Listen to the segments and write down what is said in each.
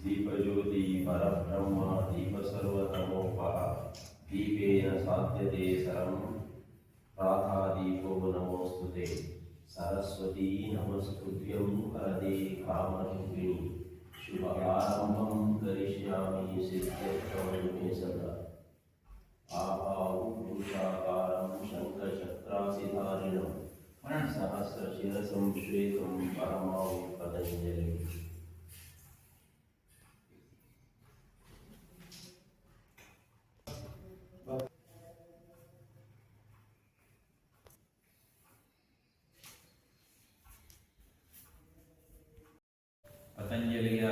दीपज्योति परब्रह्म दीप सर्वतमोपः दीपेन साध्यते सरं राधादीपो नमोस्तुते सरस्वती नमस्तुभ्यं वरदे कामरूपिणि शुभारम्भं करिष्यामि सिद्ध्यर्थं मे सदा आभावुषाकारं शङ्खचक्रासिधारिणं सहस्रशिरसं श्वेतं परमां पतञ्जलिं ಪತಂಜಲಿಯ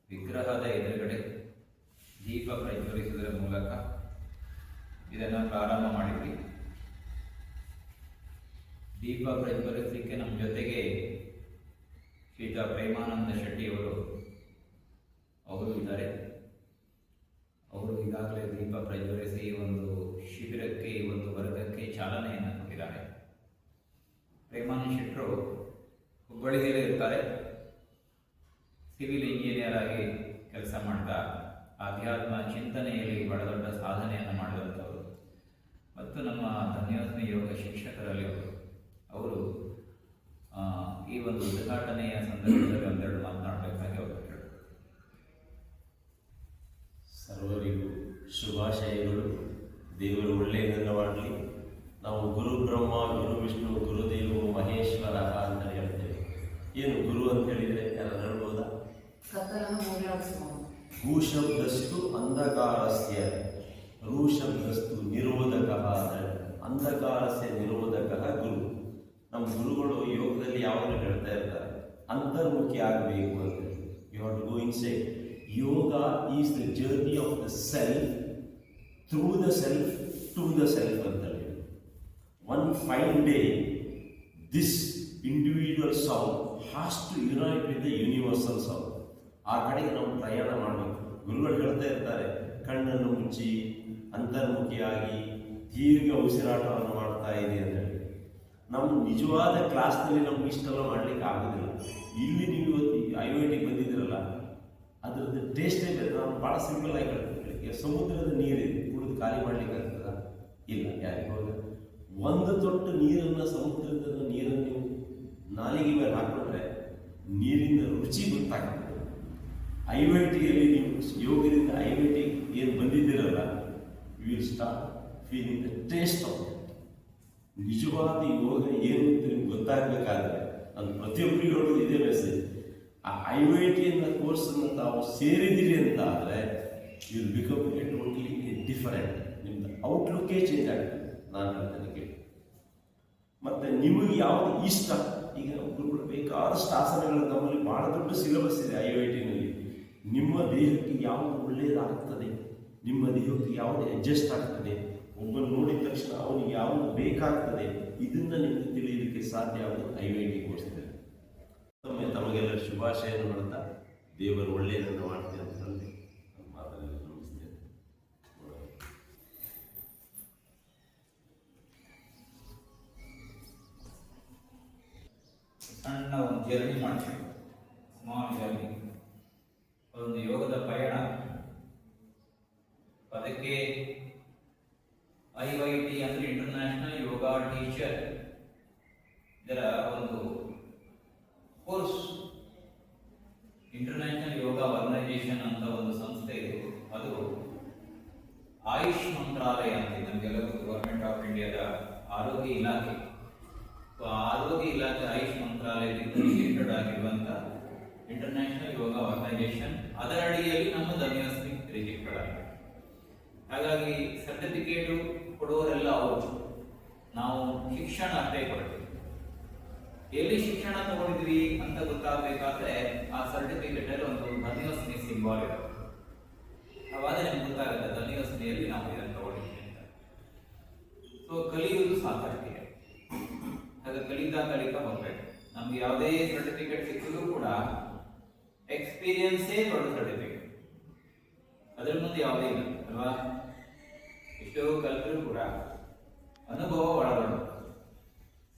ವಿಗ್ರಹದ ಎದುರುಗಡೆ ದೀಪ ಪ್ರಜ್ವಲಿಸುವುದರ ಮೂಲಕ ಇದನ್ನು ಪ್ರಾರಂಭ ಮಾಡಿದ್ವಿ. ದೀಪ ಪ್ರಜ್ವಲಿಸಲಿಕ್ಕೆ ನಮ್ಮ ಜೊತೆಗೆ ಶ್ರೀಯುತ ಪ್ರೇಮಾನಂದ ಶೆಟ್ಟಿಯವರು ಇದ್ದಾರೆ. ಅವರು ಈಗಾಗಲೇ ದೀಪ ಪ್ರಜ್ವಲಿಸಿ ಒಂದು ಶಿಬಿರಕ್ಕೆ, ಒಂದು ವರ್ಗಕ್ಕೆ ಚಾಲನೆಯನ್ನು ಕೊಟ್ಟಿದ್ದಾರೆ. ಪ್ರೇಮಾನಂದ ಶೆಟ್ಟರು ಹುಬ್ಬಳ್ಳಿಯಲ್ಲೇ ಇರ್ತಾರೆ. ಸಿವಿಲ್ ಇಂಜಿನಿಯರ್ ಆಗಿ ಕೆಲಸ ಮಾಡ್ತಾ ಆಧ್ಯಾತ್ಮ ಚಿಂತನೆಯಲ್ಲಿ ಬಹಳ ದೊಡ್ಡ ಸಾಧನೆಯನ್ನು ಮಾಡಿದಂಥವರು ಮತ್ತು ನಮ್ಮ ಧನ್ಯೋಸ್ಮಿ ಯೋಗ ಶಿಕ್ಷಕರಲ್ಲಿ ಅವರು ಈ ಒಂದು ಉದ್ಘಾಟನೆಯ ಸಂದರ್ಭದಲ್ಲಿ ಒಂದೆರಡು ಮಾತನಾಡಬೇಕಾಗಿ ಅವರು ಕೇಳಿದರು. ಸರ್ವರಿಗೂ ಶುಭಾಶಯಗಳು. ದೇವರು ಒಳ್ಳೆಯದನ್ನು ಮಾಡಲಿ. ನಾವು ಗುರು ಬ್ರಹ್ಮ, ಗುರು ವಿಷ್ಣು, ಗುರುದೇವ ಮಹೇಶ್ವರ ಅಂತ ಹೇಳ್ತೇವೆ. ಏನು ಗುರು ಅಂತ ಹೇಳಿದರೆ ಯಾರು ಹೇಳ್ಬೋದಾ? ಭೂ ಶಬ್ದಸ್ತು ಅಂಧಕಾರಸ್ಯ, ರೂ ಶಬ್ದಸ್ತು ನಿರೋಧಕ, ಅಂಧಕಾರಸ್ಯ ನಿರೋಧಕ ಗುರು. ನಮ್ಮ ಗುರುಗಳು ಯೋಗದಲ್ಲಿ ಯಾವಾಗಲೂ ಹೇಳ್ತಾ ಇರ್ತಾರೆ ಅಂತರ್ಮುಖಿ ಆಗಬೇಕು ಅಂತ. You have to go inside. Yoga is the journey of the self through the self to the self ಅಂತ ಹೇಳಿ. One fine day this individual soul has to unite with the universal soul. ಆ ಕಡೆಗೆ ನಾವು ಪ್ರಯಾಣ ಮಾಡಬೇಕು. ಗುರುಗಳು ಹೇಳ್ತಾ ಇರ್ತಾರೆ, ಕಣ್ಣನ್ನು ಮುಚ್ಚಿ ಅಂತರ್ಮುಖಿಯಾಗಿ ದೀರ್ಘ ಉಸಿರಾಟವನ್ನು ಮಾಡ್ತಾ ಇದೆ ಅಂತ ಹೇಳಿ. ನಮ್ಮ ನಿಜವಾದ ಕ್ಲಾಸ್ನಲ್ಲಿ ನಮ್ಗೆ ಇಷ್ಟೆಲ್ಲ ಮಾಡಲಿಕ್ಕೆ ಆಗೋದಿಲ್ಲ. ಇಲ್ಲಿ ನೀವು ಇವತ್ತು IIT ಬಂದಿದ್ದೀರಲ್ಲ, ಅದರದ್ದು ಟೇಸ್ಟೇ ಬೇರೆ. ನಾನು ಭಾಳ ಸಿಂಪಲ್ ಆಗಿ ಹೇಳ್ತೀನಿ, ಸಮುದ್ರದ ನೀರಿದೆ, ಕುಡಿದು ಖಾಲಿ ಮಾಡ್ಲಿಕ್ಕೆ ಆಗ್ತದ? ಇಲ್ಲ. ಯಾರಿಗೆ ಹೋಗ ಒಂದು ತೊಟ್ಟು ನೀರನ್ನು, ಸಮುದ್ರದ ನೀರನ್ನು ನೀವು ನಾಲಿಗೆ ಮೇಲೆ ಹಾಕೊಂಡ್ರೆ ನೀರಿನ ರುಚಿ ಗೊತ್ತಾಗ್ತದೆ. IITಯಲ್ಲಿ ನೀವು ಯೋಗದಿಂದ IIT ಏನು ಬಂದಿದ್ದೀರಲ್ಲ, you will start feeling the taste of it. ನಿಜವಾದ ಯೋಗ ಏನು ಅಂತ ನಿಮ್ಗೆ ಗೊತ್ತಾಗಬೇಕಾದ್ರೆ ನಾನು ಪ್ರತಿಯೊಬ್ಬರಿಗೂ ಹೇಳೋದು ಇದೇ ಮೆಸೇಜ್. ಆ IIT ಅನ್ನೋ ಕೋರ್ಸನ್ನು ತಾವು ಸೇರಿದ್ದೀರಿ ಅಂತ ಆದರೆ you will become a totally different. ನಿಮ್ದು ಔಟ್ಲುಕ್ಕೇ ಚೇಂಜ್ ಆಗ್ತದೆ. ನಾನು ಹೇಳ್ತೇನೆ ಕೇಳಿ. ಮತ್ತು ನಿಮಗೆ ಯಾವುದು ಇಷ್ಟ, ಈಗ ಗುರುಗಳು ಬೇಕಾದಷ್ಟು ಆಸನಗಳು ನಮ್ಮಲ್ಲಿ ಭಾಳ ದೊಡ್ಡ ಸಿಲೆಬಸ್ ಇದೆ IITನಲ್ಲಿ. ನಿಮ್ಮ ದೇಹಕ್ಕೆ ಯಾವುದು ಒಳ್ಳೆಯದಾಗ್ತದೆ, ನಿಮ್ಮ ದೇಹಕ್ಕೆ ಯಾವುದು ಅಡ್ಜಸ್ಟ್ ಆಗ್ತದೆ, ಒಬ್ಬನು ನೋಡಿದ ತಕ್ಷಣ ಅವನಿಗೆ ಯಾವುದು ಬೇಕಾಗ್ತದೆ, ಇದನ್ನು ನಿಮಗೆ ತಿಳಿಯಲಿಕ್ಕೆ ಸಾಧ್ಯ ಆಗೋದು IIT ಕೋರ್ಸ್ನಲ್ಲಿ. ತಮಗೆಲ್ಲ ಶುಭಾಶಯವನ್ನು ಮಾಡ್ತಾ ದೇವರು ಒಳ್ಳೆಯದನ್ನು ಮಾಡ್ತೇನೆ ಅಂತ ಹೇಳಿ ಮಾತನ್ನು ಮುಗಿಸ್ತೇನೆ. ಸಣ್ಣ ಒಂದು ಜರ್ನಿ ಮಾಡ್ತೀವಿ, ಸ್ಮಾಲ್ ಜರ್ನಿ, ಒಂದು ಯೋಗದ ಪಯಣ. ಅದಕ್ಕೆ IIT ಅಂದರೆ ಇಂಟರ್ನ್ಯಾಷನಲ್ ಯೋಗ ಟೀಚರ್, ಇದರ ಒಂದು ಕೋರ್ಸ್. ಇಂಟರ್ನ್ಯಾಷನಲ್ ಯೋಗ ಆರ್ಗನೈಸೇಷನ್ ಅಂತ ಒಂದು ಸಂಸ್ಥೆ ಇದೆ. ಅದು ಆಯುಷ್ ಮಂತ್ರಾಲಯ ಅಂತ, ನಮಗೆಲ್ಲರೂ ಗೌರ್ಮೆಂಟ್ ಆಫ್ ಇಂಡಿಯಾದ ಆರೋಗ್ಯ ಇಲಾಖೆ. ಆರೋಗ್ಯ ಇಲಾಖೆ ಆಯುಷ್ ಮಂತ್ರಾಲಯದಿಂದ ರಿಲೇಟೆಡ್ ಆಗಿರುವಂಥ ಇಂಟರ್ನ್ಯಾಷನಲ್ ಯೋಗ ಆರ್ಗನೈಸೇಷನ್, ಅದರ ಅಡಿಯಲ್ಲಿ ನಮ್ಮ ಧನ್ಯೋಸ್ಮಿ ರಿಜಿಸ್ಟರ್ಡ್ ಆಗಿದೆ. ಹಾಗಾಗಿ ಸರ್ಟಿಫಿಕೇಟು ಕೊಡುವವರೆಲ್ಲ ಅವರು. ನಾವು ಶಿಕ್ಷಣ ಅಷ್ಟೇ ಕೊಡ್ತೀವಿ. ಎಲ್ಲಿ ಶಿಕ್ಷಣ ತಗೊಂಡಿದ್ವಿ ಅಂತ ಗೊತ್ತಾಗಬೇಕಾದ್ರೆ ಆ ಸರ್ಟಿಫಿಕೇಟಲ್ಲಿ ಒಂದು ಧನ್ಯೋಸ್ಮಿ ಸಿಂಬಾಲ್ ಇರುತ್ತೆ. ಅವಾಗ ನಿಮ್ಗೆ ಗೊತ್ತಾಗುತ್ತೆ ಧನ್ಯೋಸ್ಮಿಯಲ್ಲಿ ನಾವು ಇದನ್ನು ತಗೊಂಡಿದ್ವಿ ಅಂತ. ಸೊ ಕಲಿಯುವುದು ಸಾಕಷ್ಟಿದೆ. ಹಾಗೆ ಕಲಿತಾ ಹೋಗ್ಬೇಕು. ನಮ್ಗೆ ಯಾವುದೇ ಸರ್ಟಿಫಿಕೇಟ್ ಸಿಕ್ಕಿದ್ರು ಕೂಡ ಎಕ್ಸ್ಪೀರಿಯನ್ಸೇ ದೊಡ್ಡ ಸರ್ಟಿಫಿಕೇಟ್, ಅದರ ಮುಂದೆ ಯಾವುದೇ ಇಲ್ಲ ಅಲ್ವಾ? ಎಷ್ಟೋ ಕಲಿತರೂ ಕೂಡ ಅನುಭವ ಒಳಗೊಂಡು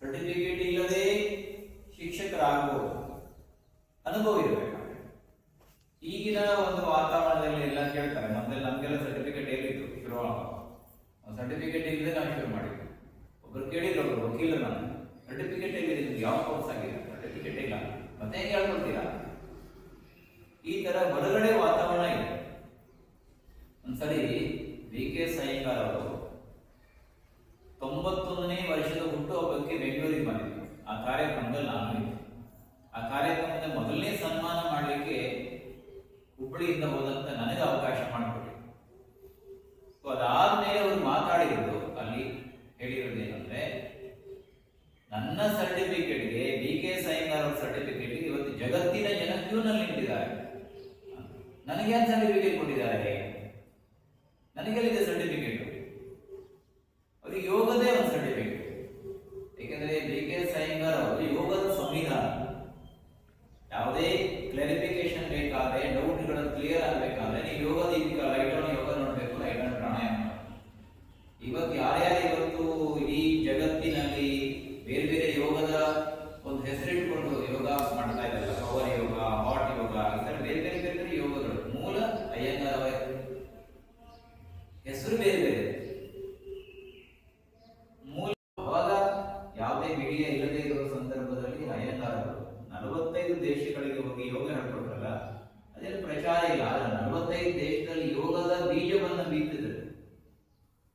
ಸರ್ಟಿಫಿಕೇಟ್ ಇಲ್ಲದೆ ಶಿಕ್ಷಕರಾಗಬಹುದು, ಅನುಭವ ಇರಬೇಕಾಗುತ್ತೆ. ಈಗಿನ ಒಂದು ವಾತಾವರಣದಲ್ಲಿ ಎಲ್ಲ ಕೇಳ್ತಾರೆ. ಮೊದಲು ನಮಗೆಲ್ಲ ಸರ್ಟಿಫಿಕೇಟ್ ಏನಿತ್ತು ಶುರು ಸರ್ಟಿಫಿಕೇಟ್ ಇಲ್ಲದೆ ನಾವು ಶುರು ಮಾಡಿದ್ವಿ. ಒಬ್ರು ಕೇಳಿದ್ರು, ಒಬ್ರು ವಕೀಲರು, ನಾನು ಸರ್ಟಿಫಿಕೇಟ್ ಎಲ್ಲಿದೆ, ನಿಮ್ಗೆ ಯಾವ ಕೋರ್ಸ್ ಆಗಿದೆ, ಸರ್ಟಿಫಿಕೇಟ್ ಇಲ್ಲ, ಮತ್ತೆ ಹೆಂಗೆ ಹೇಳ್ಕೊಳ್ತೀರಾ? ಈ ತರ ಹೊರಗಡೆ ವಾತಾವರಣ ಇದೆ. ಒಂದ್ಸರಿ ವಿ.ಕೆ. ಅಯ್ಯಂಗಾರ್ ಅವರು 91ನೇ ವರ್ಷದ ಹುಟ್ಟುಹಬ್ಬಕ್ಕೆ ಬೆಂಗಳೂರಿಗೆ ಬಂದಿದ್ದರು. ಆ ಕಾರ್ಯಕ್ರಮದಲ್ಲಿ ನಾನು ಇದ್ದೆ. ಆ ಕಾರ್ಯಕ್ರಮದ ಮೊದಲನೇ ಸನ್ಮಾನ ಮಾಡಲಿಕ್ಕೆ ಹುಬ್ಬಳ್ಳಿಯಿಂದ ಹೋದಂತ ನನಗೆ ಅವಕಾಶ ಮಾಡಿಕೊಟ್ಟೆ. ಅದಾದ್ಮೇಲೆ ಅವರು ಮಾತಾಡಿರೋದು ಅಲ್ಲಿ ಹೇಳಿರೋದೇನಂದ್ರೆ, ನನ್ನ ಸರ್ಟಿಫಿಕೇಟ್ಗೆ ವಿ.ಕೆ. ಅಯ್ಯಂಗಾರ್ ಅವರ ಸರ್ಟಿಫಿಕೇಟ್ಗೆ ಇವತ್ತು ಜಗತ್ತಿನ ಜನ ಕ್ಯೂನಲ್ಲಿ ನಿಂತಿದ್ದಾರೆ. ನನಗೆ ಏನು ಸರ್ಟಿಫಿಕೇಟ್ ಕೊಟ್ಟಿದ್ದಾರೆ? ನನಗೆಲ್ಲಿದೆ ಸರ್ಟಿಫಿಕೇಟ್? ಅವರಿಗೆ ಯೋಗದೇ ಒಂದು ಸರ್ಟಿಫಿಕೇಟ್. ಏಕೆಂದರೆ ವಿ.ಕೆ. ಅಯ್ಯಂಗಾರ್ ಅವರು ಯೋಗದ ಸಂವಿಧಾನ. ಯಾವುದೇ ಕ್ಲಾರಿಫಿಕೇಶನ್ ಬೇಕಾದ್ರೆ, ಡೌಟ್ಗಳು ಕ್ಲಿಯರ್ ಆಗಬೇಕಾದ್ರೆ ನೀವು ಯೋಗ ದೀಪಿಕಾ ಲೈಟ್ ಆನ್ ಯೋಗ ನೋಡಬೇಕು, ಲೈಟ್ ಆನ್ ಪ್ರಾಣಾಯಾಮ. ಇವತ್ತು ಯಾರ್ಯಾರು ಇವತ್ತು ಇಡೀ ಜಗತ್ತಿನಲ್ಲಿ ಬೇರೆ ಬೇರೆ ಯೋಗದ ಒಂದು ಹೆಸರಿಟ್ಕೊಂಡು ಯೋಗ ಮಾಡ್ತಾ ಇದ್ದಾರೆ, ಪವರ್ ಯೋಗ, ಹಾಟ್ ಯೋಗ, ಈ ತರ ಬೇರೆ ಬೇರೆ ಬೇರೆ ಬೇರೆ ಯೋಗಗಳು, ಮೂಲ ಅಯ್ಯಂಗಾರ್ ಅವರ ಹೆಸರು ಬೇರೆ ಬೇರೆ. ಮೂಲ ಅವಾಗ ಯಾವುದೇ ಮೀಡಿಯಾ ಇಲ್ಲದೆ ಇರುವ ಸಂದರ್ಭದಲ್ಲಿ ಅಯ್ಯಂಗಾರ್ ಅವರು 45 ದೇಶಗಳಿಗೆ ಹೋಗಿ ಯೋಗ ಹೇಳ್ಕೊಟ್ರಲ್ಲ, ಅದೇನು ಪ್ರಚಾರ ಇಲ್ಲ. ಆದ್ರೆ 45 ದೇಶದಲ್ಲಿ ಯೋಗದ ಬೀಜವನ್ನು ಬಿತ್ತಿದ್ರು.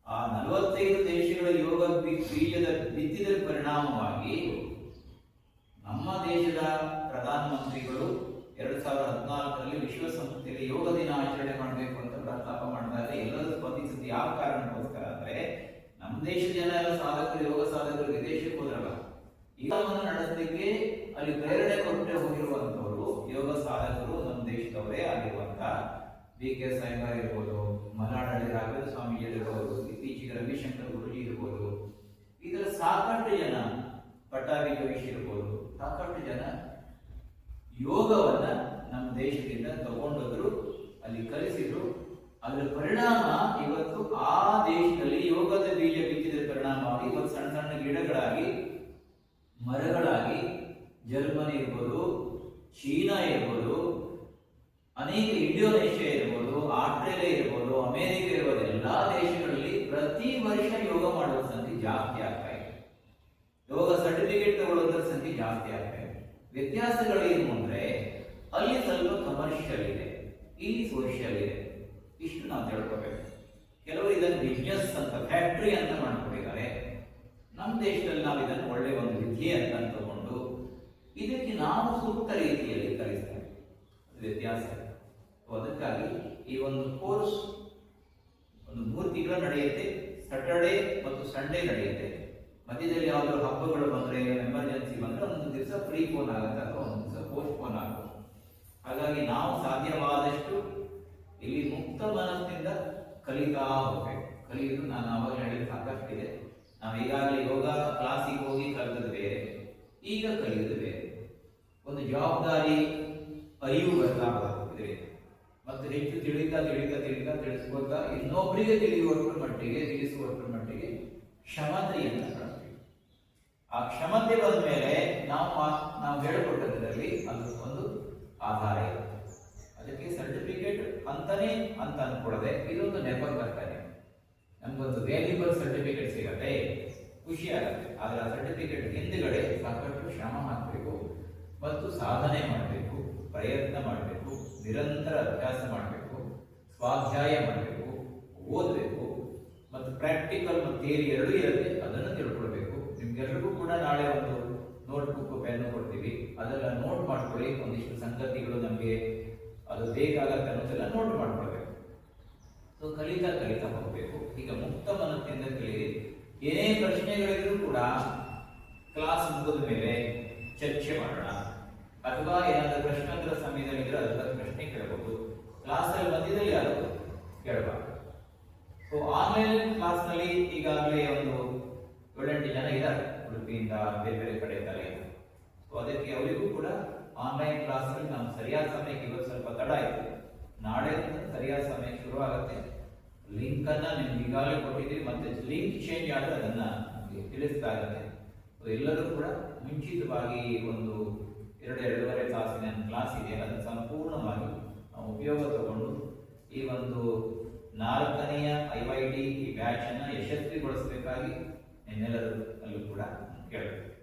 ಆ 45 ದೇಶಗಳ ಯೋಗ ಬೀಜದ ಬಿತ್ತಿದ ಪರಿಣಾಮವಾಗಿ ನಮ್ಮ ದೇಶದ ಪ್ರಧಾನಮಂತ್ರಿಗಳು 2014ರಲ್ಲಿ ವಿಶ್ವಸಂಸ್ಥೆಯಲ್ಲಿ ಯೋಗ ದಿನ ಆಚರಣೆ ಮಾಡಬೇಕು ಅಂತ ಪ್ರಸ್ತಾಪ ಮಾಡಿದಾಗ ಎಲ್ಲರೂ ಸ್ಪಂದಿಸಿದ ಯಾವ ಕಾರಣಕ್ಕೋಸ್ಕರ ಅಂದ್ರೆ, ನಮ್ಮ ದೇಶದ ಜನ ಎಲ್ಲ ಸಾಧಕರು, ಯೋಗ ಸಾಧಕರು ವಿದೇಶಕ್ಕೆ ಹೋದ್ರಲ್ಲ, ಯೋಗವನ್ನು ನಡೆಸಲಿಕ್ಕೆ ಅಲ್ಲಿ ಪ್ರೇರಣೆ ಕೊಟ್ಟೆ ಹೋಗಿರುವಂತವರು ಯೋಗ ಸಾಧಕರು ನಮ್ಮ ದೇಶದವರೇ ಆಗಿರುವಂತ ವಿ.ಕೆ. ಅಯ್ಯಂಗಾರ್ ಇರ್ಬೋದು, ಮಲೆನಾಡಲ್ಲಿ ರಾಘವೇಂದ್ರ ಸ್ವಾಮೀಜಿ ಇರ್ಬೋದು, ಇತ್ತೀಚೆಗೆ ರವಿಶಂಕರ್ ಗುರುಜಿ ಇರ್ಬೋದು, ಇದರ ಸಾಕಷ್ಟು ಜನ, ಪಟ್ಟಾಭಿ ಜೋಶಿ ಇರ್ಬೋದು, ಸಾಕಷ್ಟು ಜನ ಯೋಗವನ್ನ ನಮ್ಮ ದೇಶದಿಂದ ತಗೊಂಡೋದ್ರು, ಅಲ್ಲಿ ಕಲಿಸಿದ್ರು. ಅದರ ಪರಿಣಾಮ ಇವತ್ತು ಆ ದೇಶದಲ್ಲಿ ಯೋಗದ ಬೀಜ ಬಿತ್ತಿದ ಪರಿಣಾಮವಾಗಿ ಇವತ್ತು ಸಣ್ಣ ಸಣ್ಣ ಗಿಡಗಳಾಗಿ, ಮರಗಳಾಗಿ, ಜರ್ಮನಿ ಇರ್ಬೋದು, ಚೀನಾ ಇರ್ಬೋದು, ಅನೇಕ ಇಂಡೋನೇಷ್ಯಾ ಇರ್ಬೋದು, ಆಸ್ಟ್ರೇಲಿಯಾ ಇರ್ಬೋದು, ಅಮೆರಿಕ ಇರ್ಬೋದು, ಎಲ್ಲಾ ದೇಶಗಳಲ್ಲಿ ಪ್ರತಿ ವರ್ಷ ಯೋಗ ಮಾಡುವ ಸಂಖ್ಯೆ ಜಾಸ್ತಿ ಆಗ್ತಾ ಇದೆ. ಯೋಗ ಸರ್ಟಿಫಿಕೇಟ್ ತಗೊಳ್ಳೋದ್ರ ಸಂಖ್ಯೆ ಜಾಸ್ತಿ ಆಗ್ತಾ ಇದೆ. ವ್ಯತ್ಯಾಸಗಳೇನು ಅಂದ್ರೆ, ಅಲ್ಲಿ ಸ್ವಲ್ಪ ಕಮರ್ಷಿಯಲ್ ಇದೆ, ಇಲ್ಲಿ ಸೋಷಿಯಲ್ ಇದೆ. ಇಷ್ಟು ನಾವು ತಿಳ್ಕೋಬೇಕು. ಕೆಲವರು ಇದನ್ನು ಬಿಸ್ನೆಸ್ ಅಂತ, ಫ್ಯಾಕ್ಟ್ರಿ ಅಂತ ಮಾಡ್ಕೊಂಡಿದ್ದಾರೆ. ನಮ್ಮ ದೇಶದಲ್ಲಿ ನಾವು ಇದನ್ನು ಒಳ್ಳೆ ಒಂದು ವಿದ್ಯೆ ಅಂತ ತಗೊಂಡು ಇದಕ್ಕೆ ನಾವು ಸೂಕ್ತ ರೀತಿಯಲ್ಲಿ ಕಲಿಸ್ತೇವೆ. ವ್ಯತ್ಯಾಸ. ಅದಕ್ಕಾಗಿ ಈ ಒಂದು ಕೋರ್ಸ್ ಒಂದು 3 ತಿಂಗಳು ನಡೆಯುತ್ತೆ. ಸ್ಯಾಟರ್ಡೇ ಮತ್ತು ಸಂಡೇ ನಡೆಯುತ್ತೆ. ಮಧ್ಯದಲ್ಲಿ ಯಾವ್ದಾದ್ರು ಹಬ್ಬಗಳು ಬಂದ್ರೆ, ಎಮರ್ಜೆನ್ಸಿ ಬಂದ್ರೆ ಒಂದು ದಿವಸ ಫ್ರೀ ಫೋನ್ ಆಗುತ್ತೆ ಅಥವಾ ಒಂದು ದಿವಸ ಪೋಸ್ಟ್ ಫೋನ್ ಆಗುತ್ತೆ. ಹಾಗಾಗಿ ನಾವು ಸಾಧ್ಯವಾದಷ್ಟು ಇಲ್ಲಿ ಮುಕ್ತ ಮನಸ್ಸಿನಿಂದ ಕಲಿತಾ ಹೋಗ್ಬೇಕು. ಕಲಿಯುವುದು ನಾನು ಅವಾಗ ಹೇಳಿದ ಸಾಕಷ್ಟಿದೆ. ನಾವು ಈಗಾಗಲೇ ಯೋಗ ಕ್ಲಾಸಿಗೆ ಹೋಗಿ ಕಲಿತದ್ದು ಬೇರೆ, ಈಗ ಕಲಿಯುವುದು ಬೇರೆ. ಒಂದು ಜವಾಬ್ದಾರಿ ಅರಿವು ಬರ್ತಾ ಹೋಗ್ತದೆ. ಮತ್ತು ಹೆಚ್ಚು ತಿಳಿಸ್ಕೊಳ್ತಾ ಇನ್ನೊಬ್ಬರಿಗೆ ತಿಳಿಸುವಷ್ಟರ ಮಟ್ಟಿಗೆ ಕ್ಷಮತೆಯನ್ನು ಕಾಣ್ತೀವಿ. ಆ ಕ್ಷಮತೆ ಬಂದ ಮೇಲೆ ನಾವು ಹೇಳಿಕೊಟ್ಟದ್ರಲ್ಲಿ ಅದು ಒಂದು ಆಧಾರ ಇರುತ್ತೆ. ಅದಕ್ಕೆ ಸರ್ಟಿಫಿಕೇಟ್ ಅಂತಾನೆ ಅಂತ ಅನ್ಕೊಡದೆ ಇದೊಂದು ನೆಪ ಬರ್ತಾನೆ, ನಮ್ಗೊಂದು ವ್ಯಾಲ್ಯೂಬಲ್ ಸರ್ಟಿಫಿಕೇಟ್ ಸಿಗತ್ತೆ, ಖುಷಿ ಆಗುತ್ತೆ. ಆದ್ರೆ ಆ ಸರ್ಟಿಫಿಕೇಟ್ ಹಿಂದುಗಡೆ ಸಾಕಷ್ಟು ಶ್ರಮ ಹಾಕಬೇಕು ಮತ್ತು ಸಾಧನೆ ಮಾಡಬೇಕು, ಪ್ರಯತ್ನ ಮಾಡಬೇಕು, ನಿರಂತರ ಅಭ್ಯಾಸ ಮಾಡಬೇಕು, ಸ್ವಾಧ್ಯಾಯ ಮಾಡಬೇಕು, ಓದಬೇಕು, ಮತ್ತು ಪ್ರಾಕ್ಟಿಕಲ್ ಮತ್ತು ಥಿಯರಿ ಎರಡೂ ಇರುತ್ತೆ. ಅದನ್ನು ತಿಳ್ಕೊಳ್ಬೇಕು. ನಿಮ್ಗೆಲ್ರಿಗೂ ಕೂಡ ನಾಳೆ ಒಂದು ನೋಟ್ಬುಕ್ ಪೆನ್ನು ಕೊಡ್ತೀವಿ, ಅದೆಲ್ಲ ನೋಟ್ ಮಾಡ್ಕೊಳ್ಳಿ. ಒಂದಿಷ್ಟು ಸಂಗತಿಗಳು ನಮಗೆ ಅದು ಬೇಕಾಗತ್ತೆ ಅನ್ನೋದೆಲ್ಲ ನೋಟ್ ಮಾಡ್ಕೊಳ್ಬೇಕು. ಸೊ ಕಲಿತಾ ಹೋಗಬೇಕು. ಈಗ ಮುಕ್ತ ಮನಸ್ಸಿಂದ ಕಲೀರಿ. ಏನೇ ಪ್ರಶ್ನೆಗಳಿದ್ರೂ ಕೂಡ ಕ್ಲಾಸ್ ಮುಗಿದ ಮೇಲೆ ಚರ್ಚೆ ಮಾಡೋಣ, ಅಥವಾ ಏನಾದರೂ ಪ್ರಶ್ನೋತ್ತರ ಸಮಯದಲ್ಲಿ ಇದ್ರೆ ಅದರ ಪ್ರಶ್ನೆ ಕೇಳಬಹುದು. ಕ್ಲಾಸಲ್ಲಿ ಬಂದಿದ್ದಲ್ಲಿ ಯಾರು ಕೇಳಬಾರ್ದು. ಸೊ ಆನ್ಲೈನ್ ಕ್ಲಾಸ್ನಲ್ಲಿ ಈಗಾಗಲೇ ಒಂದು 7-8 ಜನ ಇದ್ದಾರೆ, ಉಡುಪಿಯಿಂದ ಬೇರೆ ಬೇರೆ ಕಡೆ ಇದ್ದಾರೆ. ಸೊ ಅದಕ್ಕೆ ಅವರಿಗೂ ಕೂಡ ಆನ್ಲೈನ್ ಕ್ಲಾಸ್ನಲ್ಲಿ ನಾವು ಸರಿಯಾದ ಸಮಯಕ್ಕೆ, ಇವತ್ತು ಸ್ವಲ್ಪ ತಡ ಆಯಿತು, ನಾಳೆ ಸರಿಯಾದ ಸಮಯಕ್ಕೆ ಶುರು ಆಗುತ್ತೆ. ಲಿಂಕ್ ಅನ್ನ ನಿಮ್ಗೆ ಈಗಾಗಲೇ ಕೊಟ್ಟಿದ್ದೀವಿ, ಮತ್ತೆ ಲಿಂಕ್ ಚೇಂಜ್ ಆದರೆ ಅದನ್ನ ತಿಳಿಸ್ತಾ ಇರುತ್ತೆ. ಎಲ್ಲರೂ ಕೂಡ ಮುಂಚಿತವಾಗಿ ಒಂದು 2-2.5 ತಾಸಿನ ಕ್ಲಾಸ್ ಇದೆ, ಅದನ್ನು ಸಂಪೂರ್ಣವಾಗಿ ನಾವು ಈ ಬ್ಯಾಚ್ ಅನ್ನ ಯಶಸ್ವಿಗೊಳಿಸಬೇಕಾಗಿ ನಿಮ್ಮೆಲ್ಲರೂ ಅಲ್ಲೂ ಕೂಡ ಕೇಳ್ತೀನಿ.